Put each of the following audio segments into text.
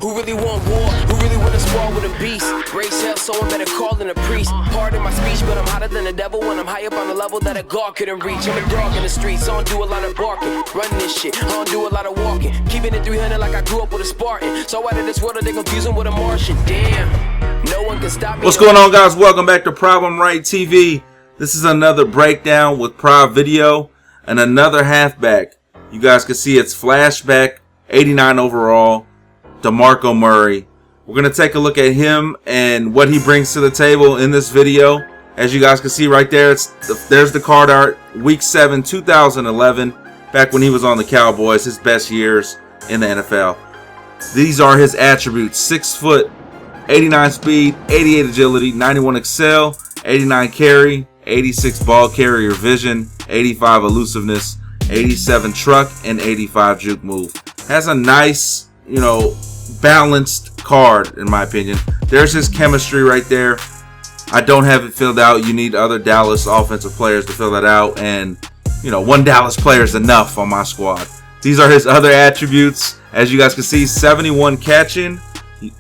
who really want war, who really want to spar with a beast. Raise hell, someone better call in a priest. Pardon my speech, but I'm hotter than the devil when I'm high up on a level that a god couldn't reach. I'm a dog in the streets, I don't do a lot of barking. Running this shit, I don't do a lot of walking. Keeping it 300 like I grew up with a Spartan. So out of this world, they confuse him with a Martian. Damn, no one can stop me. What's going on, guys? Welcome back to Problem Right TV. This is another breakdown with Prob video and another halfback. You guys can see it's flashback, 89 overall, Demarco Murray. We're going to take a look at him and what he brings to the table in this video. As you guys can see right there, there's the card art, Week 7, 2011, back when he was on the Cowboys, his best years in the NFL. These are his attributes: 6 foot, 89 speed, 88 agility, 91 excel, 89 carry, 86 ball carrier vision, 85 elusiveness, 87 truck, and 85 juke move. Has a nice, balanced card in my opinion. There's his chemistry right there. I don't have it filled out. You need other Dallas offensive players to fill that out, and one Dallas player is enough on my squad. These are his other attributes. As you guys can see, 71 catching.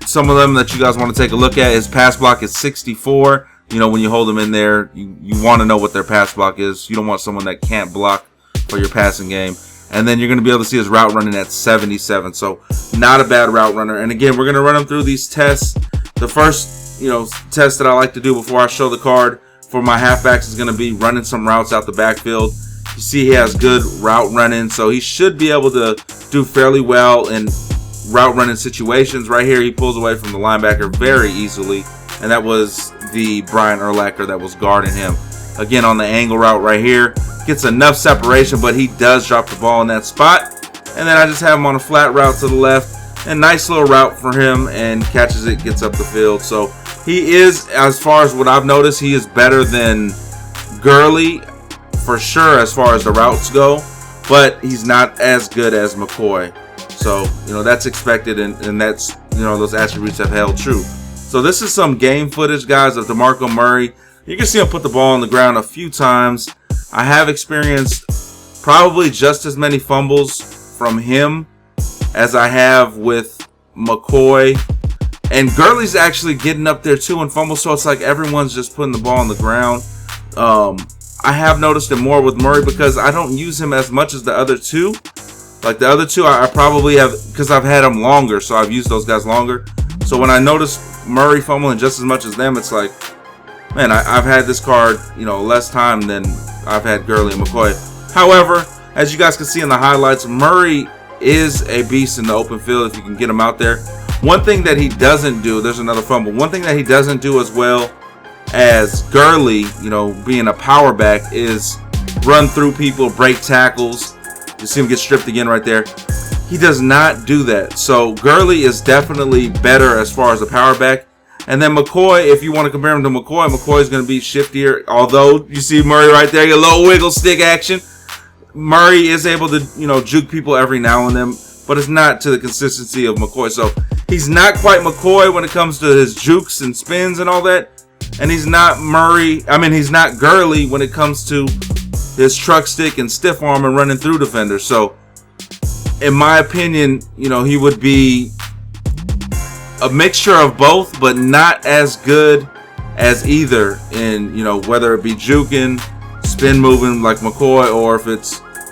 Some of them that you guys want to take a look at. His pass block is 64. When you hold them in there, you want to know what their pass block is. You don't want someone that can't block for your passing game. And then you're going to be able to see his route running at 77. So not a bad route runner. And again, we're going to run him through these tests. The first, test that I like to do before I show the card for my halfbacks is going to be running some routes out the backfield. You see he has good route running, so he should be able to do fairly well in route running situations. Right here, he pulls away from the linebacker very easily. And that was the Brian Urlacher that was guarding him. Again, on the angle route right here, gets enough separation, but he does drop the ball in that spot. And then I just have him on a flat route to the left. And nice little route for him, and catches it, gets up the field. So he is, as far as what I've noticed, he is better than Gurley for sure as far as the routes go. But he's not as good as McCoy. So, that's expected, and that's, those attributes have held true. So this is some game footage, guys, of Demarco Murray. You can see him put the ball on the ground a few times. I have experienced probably just as many fumbles from him as I have with McCoy. And Gurley's actually getting up there too in fumbles, so it's like everyone's just putting the ball on the ground. I have noticed it more with Murray because I don't use him as much as the other two. Like the other two, I probably have, because I've had them longer, so I've used those guys longer. So when I notice Murray fumbling just as much as them, it's like, man, I've had this card, less time than I've had Gurley and McCoy. However, as you guys can see in the highlights, Murray is a beast in the open field if you can get him out there. One thing that he doesn't do, there's another fumble. One thing that he doesn't do as well as Gurley, being a power back, is run through people, break tackles. You see him get stripped again right there. He does not do that. So Gurley is definitely better as far as a power back. And then McCoy, if you want to compare him to McCoy, McCoy is going to be shiftier. Although you see Murray right there, your little wiggle stick action. Murray is able to, juke people every now and then, but it's not to the consistency of McCoy. So he's not quite McCoy when it comes to his jukes and spins and all that. And he's not he's not Gurley when it comes to his truck stick and stiff arm and running through defenders. So in my opinion, he would be a mixture of both, but not as good as either in, whether it be juking, spin moving like McCoy, or if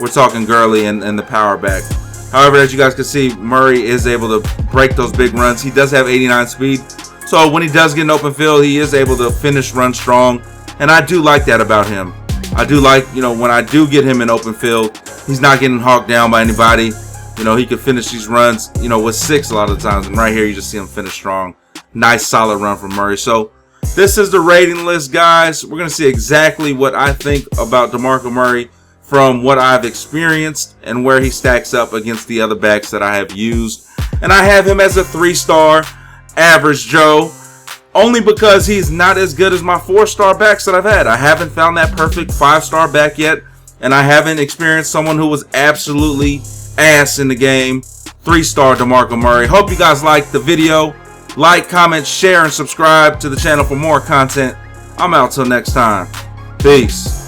we're talking Gurley and the power back. However, as you guys can see, Murray is able to break those big runs. He does have 89 speed. So when he does get an open field, he is able to finish run strong. And I do like that about him. I do like, when I do get him in open field, he's not getting hawked down by anybody. He could finish these runs, with 6 a lot of the times. And right here, you just see him finish strong. Nice, solid run from Murray. So this is the rating list, guys. We're going to see exactly what I think about Demarco Murray from what I've experienced and where he stacks up against the other backs that I have used. And I have him as a 3-star average Joe, only because he's not as good as my 4-star backs that I've had. I haven't found that perfect 5-star back yet, and I haven't experienced someone who was absolutely ass in the game. 3-star Demarco Murray. Hope you guys liked the video. Like, comment, share, and subscribe to the channel for more content. I'm out till next time. Peace.